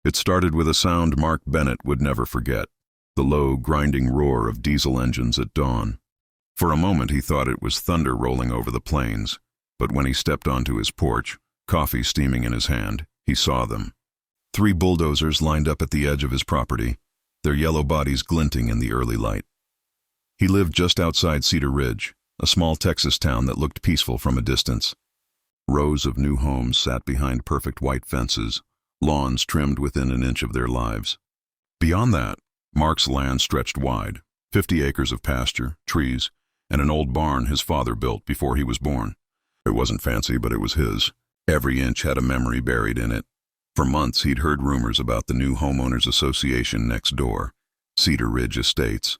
It started with a sound Mark Bennett would never forget, the low, grinding roar of diesel engines at dawn. For a moment he thought it was thunder rolling over the plains, but when he stepped onto his porch, coffee steaming in his hand, he saw them. 3 bulldozers lined up at the edge of his property, their yellow bodies glinting in the early light. He lived just outside Cedar Ridge, a small Texas town that looked peaceful from a distance. Rows of new homes sat behind perfect white fences, lawns trimmed within an inch of their lives. Beyond that, Mark's land stretched wide, 50 acres of pasture, trees, and an old barn his father built before he was born. It wasn't fancy, but it was his. Every inch had a memory buried in it. For months he'd heard rumors about the new Homeowners Association next door, Cedar Ridge Estates.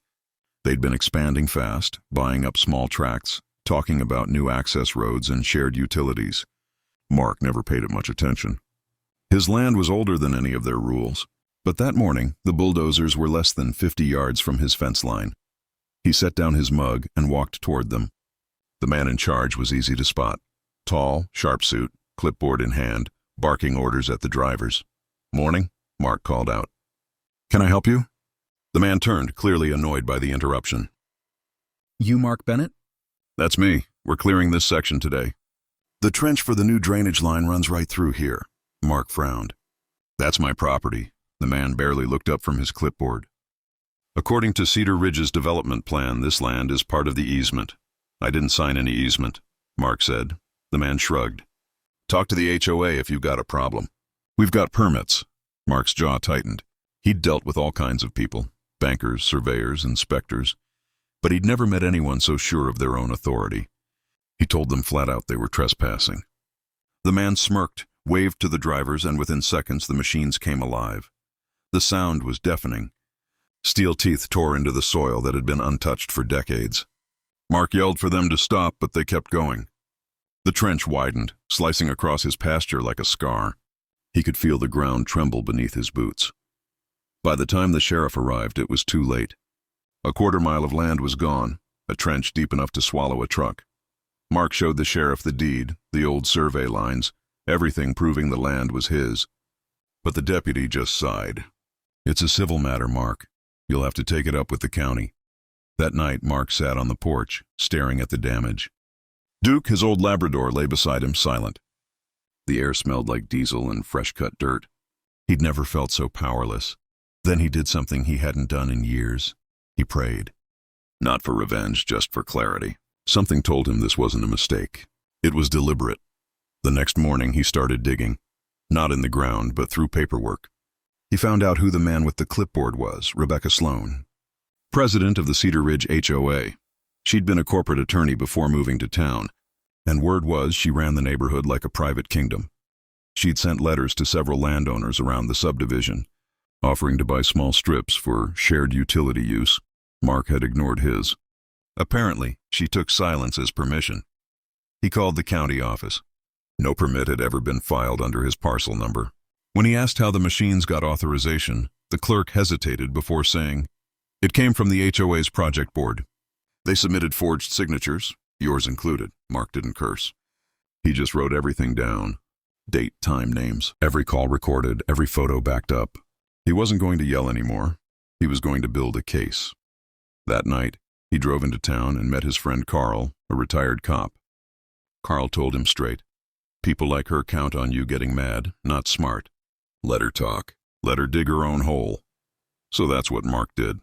They'd been expanding fast, buying up small tracts, talking about new access roads and shared utilities. Mark never paid it much attention. His land was older than any of their rules, but that morning the bulldozers were less than 50 yards from his fence line. He set down his mug and walked toward them. The man in charge was easy to spot. Tall, sharp suit, clipboard in hand, barking orders at the drivers. "Morning," Mark called out. "Can I help you?" The man turned, clearly annoyed by the interruption. You Mark Bennett? "That's me. We're clearing this section today." "The trench for the new drainage line runs right through here." Mark frowned. "That's my property." The man barely looked up from his clipboard. "According to Cedar Ridge's development plan, this land is part of the easement." "I didn't sign any easement," Mark said. The man shrugged. "Talk to the HOA if you've got a problem." "We've got permits." Mark's jaw tightened. He'd dealt with all kinds of people, bankers, surveyors, inspectors, but he'd never met anyone so sure of their own authority. He told them flat out they were trespassing. The man smirked, waved to the drivers, and within seconds the machines came alive. The sound was deafening. Steel teeth tore into the soil that had been untouched for decades. Mark yelled for them to stop, but they kept going. The trench widened, slicing across his pasture like a scar. He could feel the ground tremble beneath his boots. By the time the sheriff arrived, it was too late. A quarter-mile of land was gone, a trench deep enough to swallow a truck. Mark showed the sheriff the deed, the old survey lines, everything proving the land was his. But the deputy just sighed. "It's a civil matter, Mark. You'll have to take it up with the county." That night, Mark sat on the porch, staring at the damage. Duke, his old Labrador, lay beside him, silent. The air smelled like diesel and fresh-cut dirt. He'd never felt so powerless. Then he did something he hadn't done in years. He prayed. Not for revenge, just for clarity. Something told him this wasn't a mistake. It was deliberate. The next morning, he started digging. Not in the ground, but through paperwork. He found out who the man with the clipboard was, Rebecca Sloan, president of the Cedar Ridge HOA. She'd been a corporate attorney before moving to town, and word was she ran the neighborhood like a private kingdom. She'd sent letters to several landowners around the subdivision, offering to buy small strips for shared utility use. Mark had ignored his. Apparently, she took silence as permission. He called the county office. No permit had ever been filed under his parcel number. When he asked how the machines got authorization, the clerk hesitated before saying, "It came from the HOA's project board. They submitted forged signatures, yours included." Mark didn't curse. He just wrote everything down. Date, time, names, every call recorded, every photo backed up. He wasn't going to yell anymore. He was going to build a case. That night, he drove into town and met his friend Carl, a retired cop. Carl told him straight, "People like her count on you getting mad, not smart. Let her talk. Let her dig her own hole." So that's what Mark did.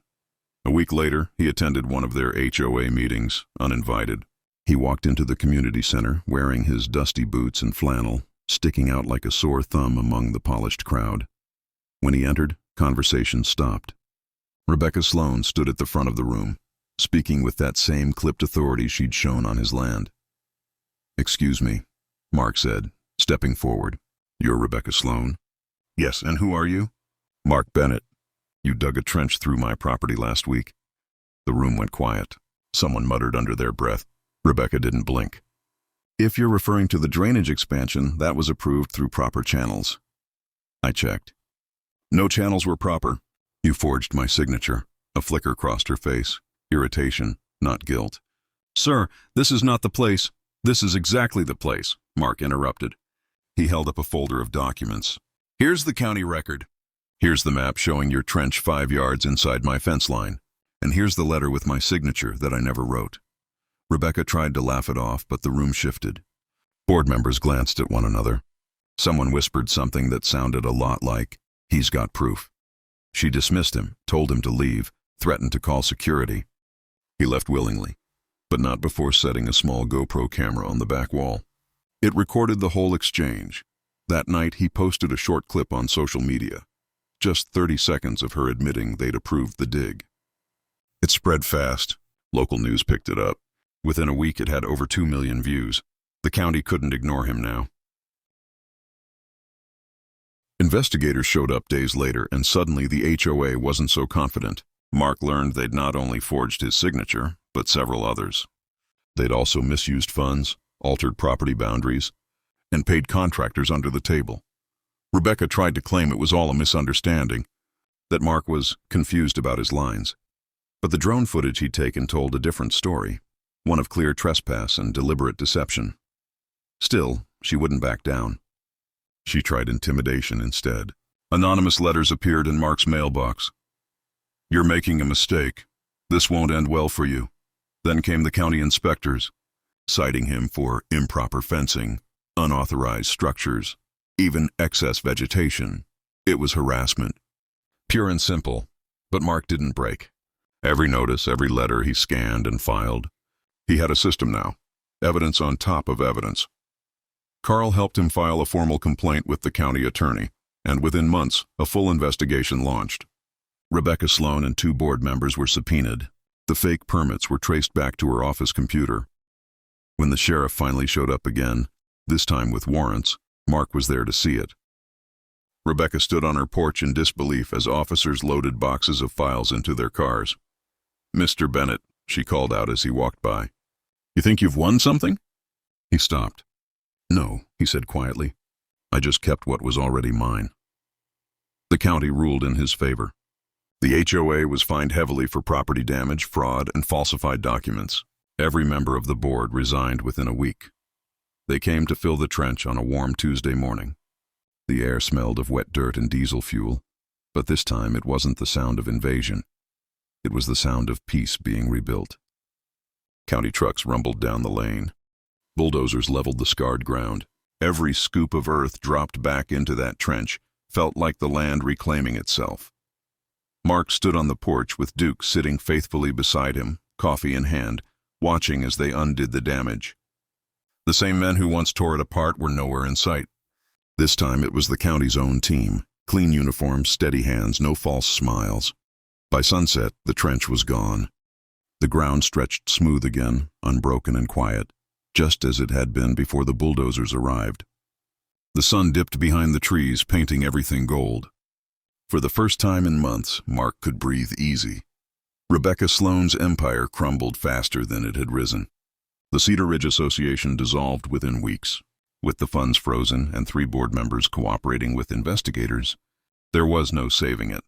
A week later, he attended one of their HOA meetings, uninvited. He walked into the community center, wearing his dusty boots and flannel, sticking out like a sore thumb among the polished crowd. When he entered, conversation stopped. Rebecca Sloan stood at the front of the room, speaking with that same clipped authority she'd shown on his land. "Excuse me," Mark said, stepping forward. "You're Rebecca Sloan?" "Yes, and who are you?" "Mark Bennett. You dug a trench through my property last week." The room went quiet. Someone muttered under their breath. Rebecca didn't blink. "If you're referring to the drainage expansion, that was approved through proper channels." I checked. "No channels were proper. You forged my signature." A flicker crossed her face. Irritation, not guilt. "Sir, this is not the place." "This is exactly the place," Mark interrupted. He held up a folder of documents. "Here's the county record. Here's the map showing your trench 5 yards inside my fence line. And here's the letter with my signature that I never wrote. Rebecca tried to laugh it off, but the room shifted. Board members glanced at one another. Someone whispered something that sounded a lot like, "He's got proof." She dismissed him, told him to leave, threatened to call security. He left willingly, but not before setting a small GoPro camera on the back wall. It recorded the whole exchange. That night, he posted a short clip on social media. Just 30 seconds of her admitting they'd approved the dig. It spread fast. Local news picked it up. Within a week, it had over 2 million views. The county couldn't ignore him now. Investigators showed up days later, and suddenly the HOA wasn't so confident. Mark learned they'd not only forged his signature, but several others. They'd also misused funds, altered property boundaries, and paid contractors under the table. Rebecca tried to claim it was all a misunderstanding, that Mark was confused about his lines. But the drone footage he'd taken told a different story, one of clear trespass and deliberate deception. Still, she wouldn't back down. She tried intimidation instead. Anonymous letters appeared in Mark's mailbox. "You're making a mistake. This won't end well for you." Then came the county inspectors, citing him for improper fencing, unauthorized structures, even excess vegetation. It was harassment. Pure and simple, but Mark didn't break. Every notice, every letter he scanned and filed. He had a system now, evidence on top of evidence. Carl helped him file a formal complaint with the county attorney, and within months, a full investigation launched. Rebecca Sloan and 2 board members were subpoenaed. The fake permits were traced back to her office computer. When the sheriff finally showed up again, this time with warrants, Mark was there to see it. Rebecca stood on her porch in disbelief as officers loaded boxes of files into their cars. "Mr. Bennett," she called out as he walked by. "You think you've won something?" He stopped. "No," he said quietly. "I just kept what was already mine." The county ruled in his favor. The HOA was fined heavily for property damage, fraud, and falsified documents. Every member of the board resigned within a week. They came to fill the trench on a warm Tuesday morning. The air smelled of wet dirt and diesel fuel, but this time it wasn't the sound of invasion. It was the sound of peace being rebuilt. County trucks rumbled down the lane. Bulldozers leveled the scarred ground. Every scoop of earth dropped back into that trench felt like the land reclaiming itself. Mark stood on the porch with Duke sitting faithfully beside him, coffee in hand, watching as they undid the damage. The same men who once tore it apart were nowhere in sight. This time it was the county's own team. Clean uniforms, steady hands, no false smiles. By sunset, the trench was gone. The ground stretched smooth again, unbroken and quiet, just as it had been before the bulldozers arrived. The sun dipped behind the trees, painting everything gold. For the first time in months, Mark could breathe easy. Rebecca Sloan's empire crumbled faster than it had risen. The Cedar Ridge Association dissolved within weeks. With the funds frozen and 3 board members cooperating with investigators, there was no saving it.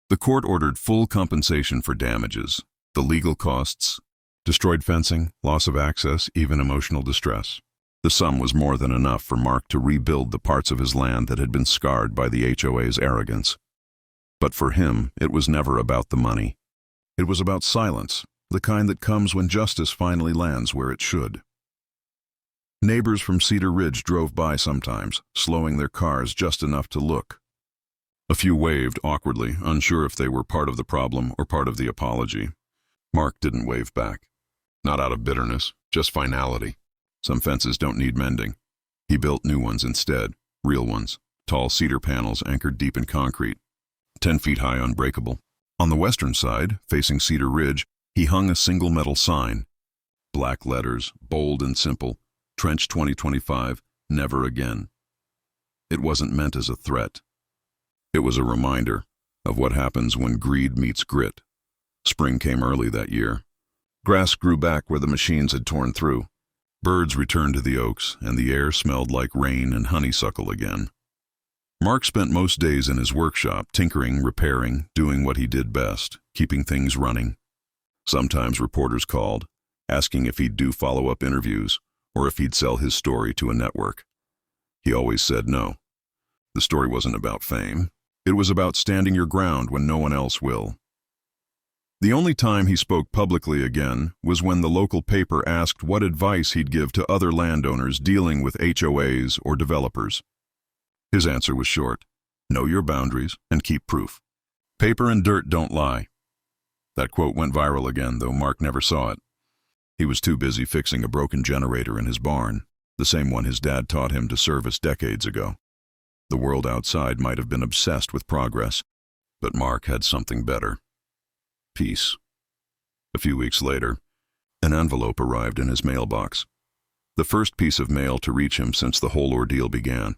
The court ordered full compensation for damages, the legal costs, destroyed fencing, loss of access, even emotional distress. The sum was more than enough for Mark to rebuild the parts of his land that had been scarred by the HOA's arrogance. But for him, it was never about the money. It was about silence, the kind that comes when justice finally lands where it should. Neighbors from Cedar Ridge drove by sometimes, slowing their cars just enough to look. A few waved awkwardly, unsure if they were part of the problem or part of the apology. Mark didn't wave back. Not out of bitterness, just finality. Some fences don't need mending. He built new ones instead, real ones, tall cedar panels anchored deep in concrete, 10 feet high, unbreakable. On the western side, facing Cedar Ridge, he hung a single metal sign. Black letters, bold and simple, Trench 2025, never again. It wasn't meant as a threat. It was a reminder of what happens when greed meets grit. Spring came early that year. Grass grew back where the machines had torn through. Birds returned to the oaks, and the air smelled like rain and honeysuckle again. Mark spent most days in his workshop, tinkering, repairing, doing what he did best, keeping things running. Sometimes reporters called, asking if he'd do follow-up interviews, or if he'd sell his story to a network. He always said no. The story wasn't about fame. It was about standing your ground when no one else will. The only time he spoke publicly again was when the local paper asked what advice he'd give to other landowners dealing with HOAs or developers. His answer was short: know your boundaries and keep proof. Paper and dirt don't lie. That quote went viral again, though Mark never saw it. He was too busy fixing a broken generator in his barn, the same one his dad taught him to service decades ago. The world outside might have been obsessed with progress, but Mark had something better: peace. A few weeks later, an envelope arrived in his mailbox. The first piece of mail to reach him since the whole ordeal began.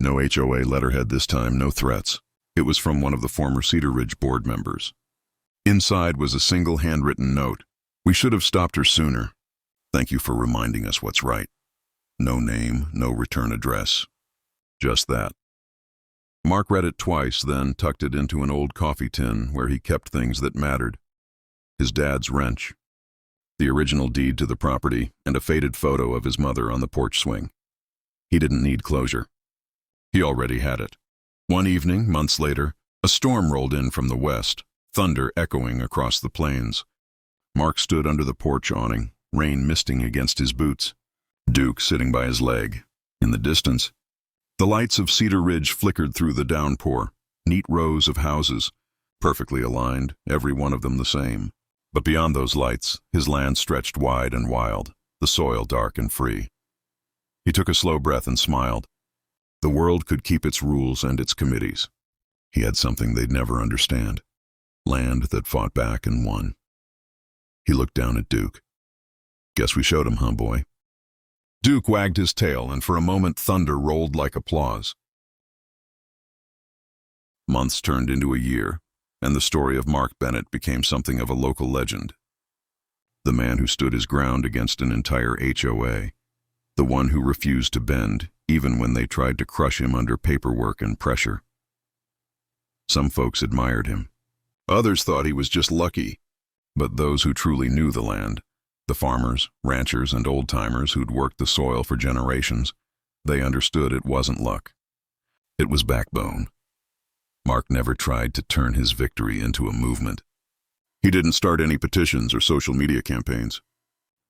No HOA letterhead this time, no threats. It was from one of the former Cedar Ridge board members. Inside was a single handwritten note: "We should have stopped her sooner. Thank you for reminding us what's right." No name, no return address. Just that. Mark read it twice, then tucked it into an old coffee tin where he kept things that mattered. His dad's wrench, the original deed to the property, and a faded photo of his mother on the porch swing. He didn't need closure. He already had it. One evening, months later, a storm rolled in from the west, thunder echoing across the plains. Mark stood under the porch awning, rain misting against his boots. Duke sitting by his leg. In the distance, the lights of Cedar Ridge flickered through the downpour, neat rows of houses, perfectly aligned, every one of them the same. But beyond those lights, his land stretched wide and wild, the soil dark and free. He took a slow breath and smiled. The world could keep its rules and its committees. He had something they'd never understand: land that fought back and won. He looked down at Duke. "Guess we showed him, huh, boy?" Duke wagged his tail, and for a moment thunder rolled like applause. Months turned into a year, and the story of Mark Bennett became something of a local legend. The man who stood his ground against an entire HOA. The one who refused to bend, even when they tried to crush him under paperwork and pressure. Some folks admired him. Others thought he was just lucky. But those who truly knew the land, the farmers, ranchers, and old-timers who'd worked the soil for generations, they understood it wasn't luck. It was backbone. Mark never tried to turn his victory into a movement. He didn't start any petitions or social media campaigns.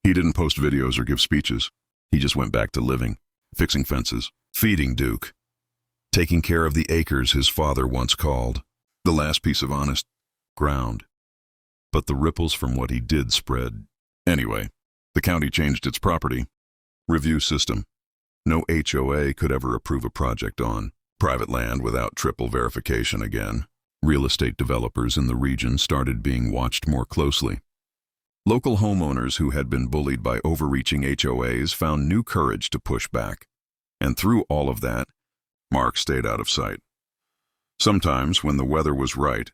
He didn't post videos or give speeches. He just went back to living, fixing fences, feeding Duke, taking care of the acres his father once called the last piece of honest ground. But the ripples from what he did spread. Anyway, the county changed its property review system. No HOA could ever approve a project on private land without triple verification again. Real estate developers in the region started being watched more closely. Local homeowners who had been bullied by overreaching HOAs found new courage to push back. And through all of that, Mark stayed out of sight. Sometimes, when the weather was right,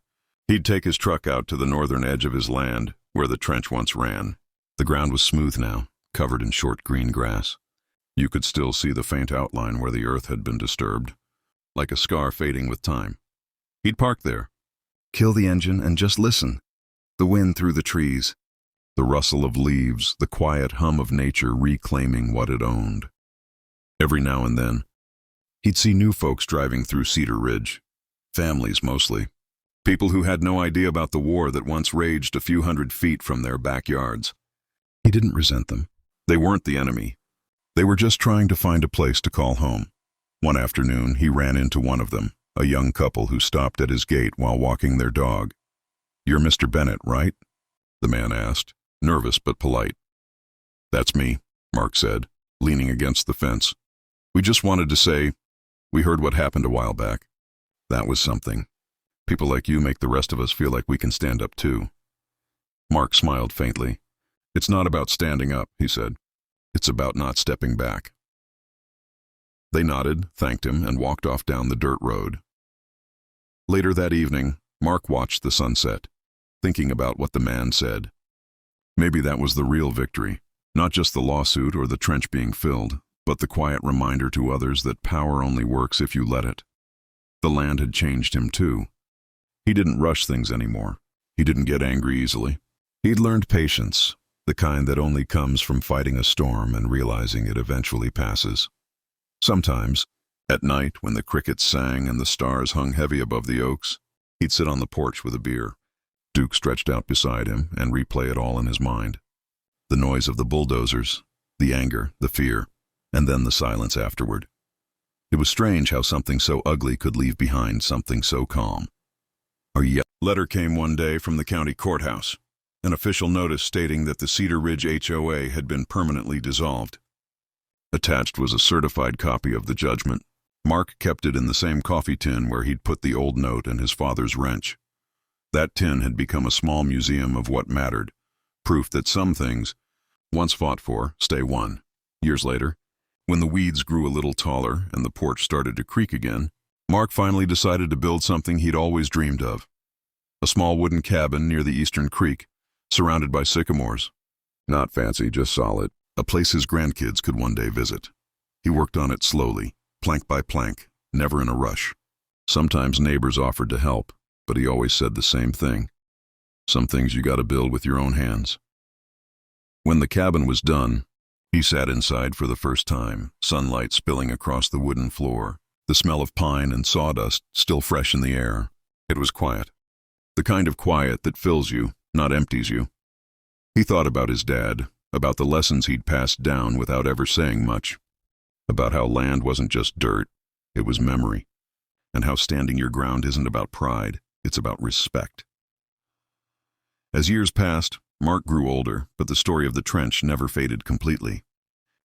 he'd take his truck out to the northern edge of his land, where the trench once ran. The ground was smooth now, covered in short green grass. You could still see the faint outline where the earth had been disturbed, like a scar fading with time. He'd park there, kill the engine, and just listen. The wind through the trees, the rustle of leaves, the quiet hum of nature reclaiming what it owned. Every now and then, he'd see new folks driving through Cedar Ridge, families mostly, people who had no idea about the war that once raged a few hundred feet from their backyards. He didn't resent them. They weren't the enemy. They were just trying to find a place to call home. One afternoon, he ran into one of them, a young couple who stopped at his gate while walking their dog. "You're Mr. Bennett, right?" the man asked, nervous but polite. "That's me," Mark said, leaning against the fence. "We just wanted to say, we heard what happened a while back. That was something. People like you make the rest of us feel like we can stand up too." Mark smiled faintly. "It's not about standing up," he said. "It's about not stepping back." They nodded, thanked him, and walked off down the dirt road. Later that evening, Mark watched the sunset, thinking about what the man said. Maybe that was the real victory, not just the lawsuit or the trench being filled, but the quiet reminder to others that power only works if you let it. The land had changed him too. He didn't rush things anymore. He didn't get angry easily. He'd learned patience, the kind that only comes from fighting a storm and realizing it eventually passes. Sometimes, At night, when the crickets sang and the stars hung heavy above the oaks, he'd sit on the porch with a beer. Duke stretched out beside him and replay it all in his mind. The noise of the bulldozers, the anger, the fear, and then the silence afterward. It was strange how something so ugly could leave behind something so calm. A letter came one day from the county courthouse, an official notice stating that the Cedar Ridge HOA had been permanently dissolved. Attached was a certified copy of the judgment. Mark kept it in the same coffee tin where he'd put the old note and his father's wrench. That tin had become a small museum of what mattered, proof that some things, once fought for, stay won. Years later, when the weeds grew a little taller and the porch started to creak again, Mark finally decided to build something he'd always dreamed of. A small wooden cabin near the eastern creek, surrounded by sycamores. Not fancy, just solid. A place his grandkids could one day visit. He worked on it slowly, plank by plank, never in a rush. Sometimes neighbors offered to help, but he always said the same thing. Some things you gotta build with your own hands. When the cabin was done, he sat inside for the first time, sunlight spilling across the wooden floor, the smell of pine and sawdust still fresh in the air. It was quiet. The kind of quiet that fills you, not empties you. He thought about his dad, about the lessons he'd passed down without ever saying much, about how land wasn't just dirt, it was memory, and how standing your ground isn't about pride, it's about respect. As years passed, Mark grew older, but the story of the trench never faded completely.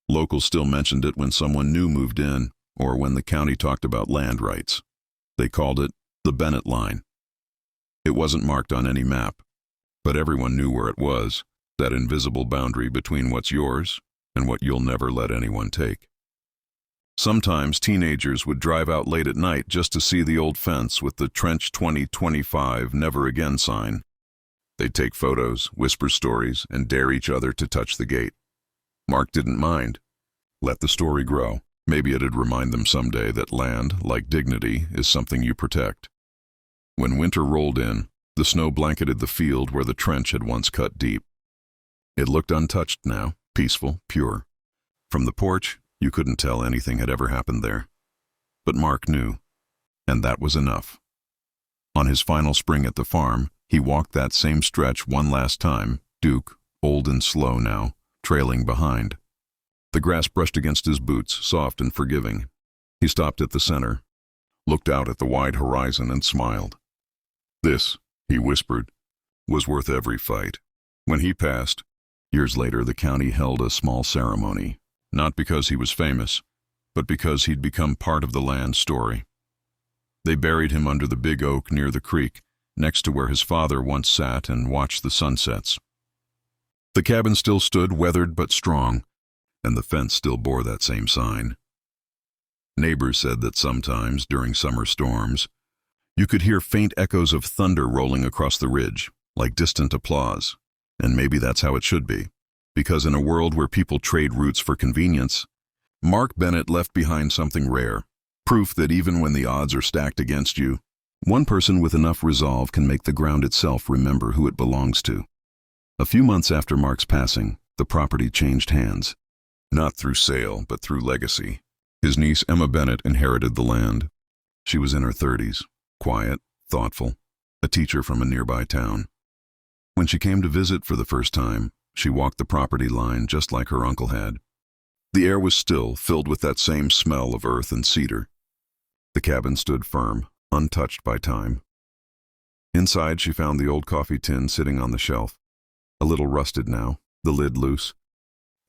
Locals still mentioned it when someone new moved in, or when the county talked about land rights. They called it the Bennett Line. It wasn't marked on any map, but everyone knew where it was, that invisible boundary between what's yours and what you'll never let anyone take. Sometimes teenagers would drive out late at night just to see the old fence with the Trench 2025 Never Again sign. They'd take photos, whisper stories, and dare each other to touch the gate. Mark didn't mind. Let the story grow. Maybe it'd remind them someday that land, like dignity, is something you protect. When winter rolled in, the snow blanketed the field where the trench had once cut deep. It looked untouched now, peaceful, pure. From the porch, you couldn't tell anything had ever happened there. But Mark knew, and that was enough. On his final spring at the farm, he walked that same stretch one last time, Duke, old and slow now, trailing behind. The grass brushed against his boots, soft and forgiving. He stopped at the center, looked out at the wide horizon and smiled. This, he whispered, was worth every fight. When he passed, years later, the county held a small ceremony, not because he was famous, but because he'd become part of the land story. They buried him under the big oak near the creek, next to where his father once sat and watched the sunsets. The cabin still stood weathered but strong, and the fence still bore that same sign. Neighbors said that sometimes, during summer storms, you could hear faint echoes of thunder rolling across the ridge, like distant applause. And maybe that's how it should be, because in a world where people trade routes for convenience, Mark Bennett left behind something rare, proof that even when the odds are stacked against you, one person with enough resolve can make the ground itself remember who it belongs to. A few months after Mark's passing, the property changed hands. Not through sale, but through legacy. His niece Emma Bennett inherited the land. She was in her 30s, quiet, thoughtful, a teacher from a nearby town. When she came to visit for the first time, she walked the property line just like her uncle had. The air was still, filled with that same smell of earth and cedar. The cabin stood firm, untouched by time. Inside, she found the old coffee tin sitting on the shelf, a little rusted now, the lid loose.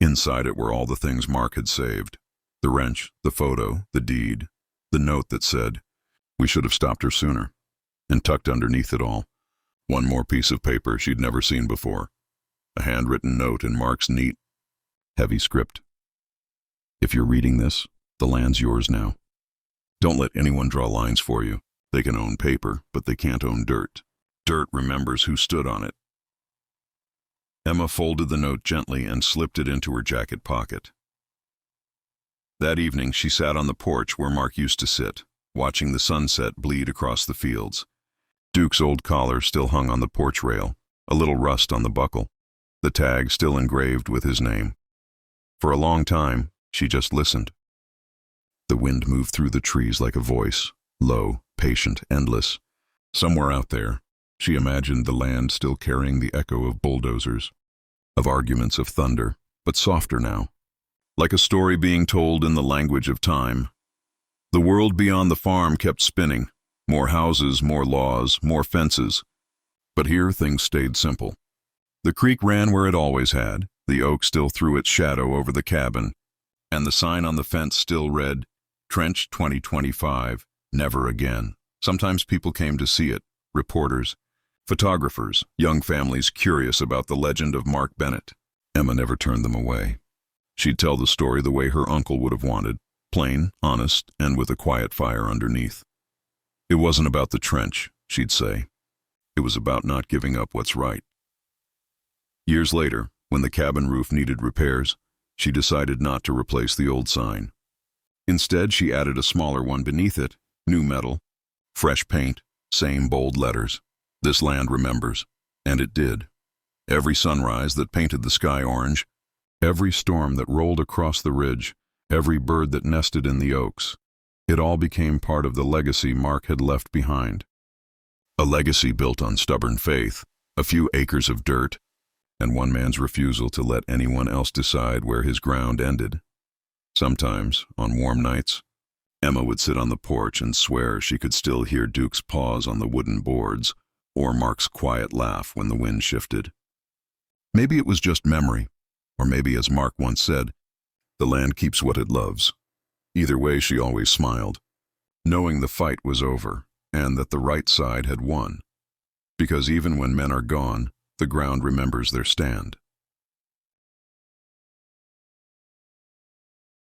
Inside it were all the things Mark had saved. The wrench, the photo, the deed, the note that said, "We should have stopped her sooner." And tucked underneath it all, one more piece of paper she'd never seen before. A handwritten note in Mark's neat, heavy script. "If you're reading this, the land's yours now. Don't let anyone draw lines for you. They can own paper, but they can't own dirt. Dirt remembers who stood on it." Emma folded the note gently and slipped it into her jacket pocket. That evening, she sat on the porch where Mark used to sit, watching the sunset bleed across the fields. Duke's old collar still hung on the porch rail, a little rust on the buckle, the tag still engraved with his name. For a long time, she just listened. The wind moved through the trees like a voice, low, patient, endless. Somewhere out there, she imagined the land still carrying the echo of bulldozers, of arguments of thunder, but softer now, like a story being told in the language of time. The world beyond the farm kept spinning, more houses, more laws, more fences. But here things stayed simple. The creek ran where it always had, the oak still threw its shadow over the cabin, and the sign on the fence still read, Trench 2025, never again. Sometimes people came to see it, reporters, photographers, young families curious about the legend of Mark Bennett. Emma never turned them away. She'd tell the story the way her uncle would have wanted, plain, honest, and with a quiet fire underneath. It wasn't about the trench, she'd say. It was about not giving up what's right. Years later, when the cabin roof needed repairs, she decided not to replace the old sign. Instead, she added a smaller one beneath it, new metal, fresh paint, same bold letters. This land remembers. And it did. Every sunrise that painted the sky orange, every storm that rolled across the ridge, every bird that nested in the oaks, it all became part of the legacy Mark had left behind. A legacy built on stubborn faith, a few acres of dirt, and one man's refusal to let anyone else decide where his ground ended. Sometimes, on warm nights, Emma would sit on the porch and swear she could still hear Duke's paws on the wooden boards, or Mark's quiet laugh when the wind shifted. Maybe it was just memory, or maybe, as Mark once said, the land keeps what it loves. Either way, she always smiled, knowing the fight was over and that the right side had won. Because even when men are gone, the ground remembers their stand.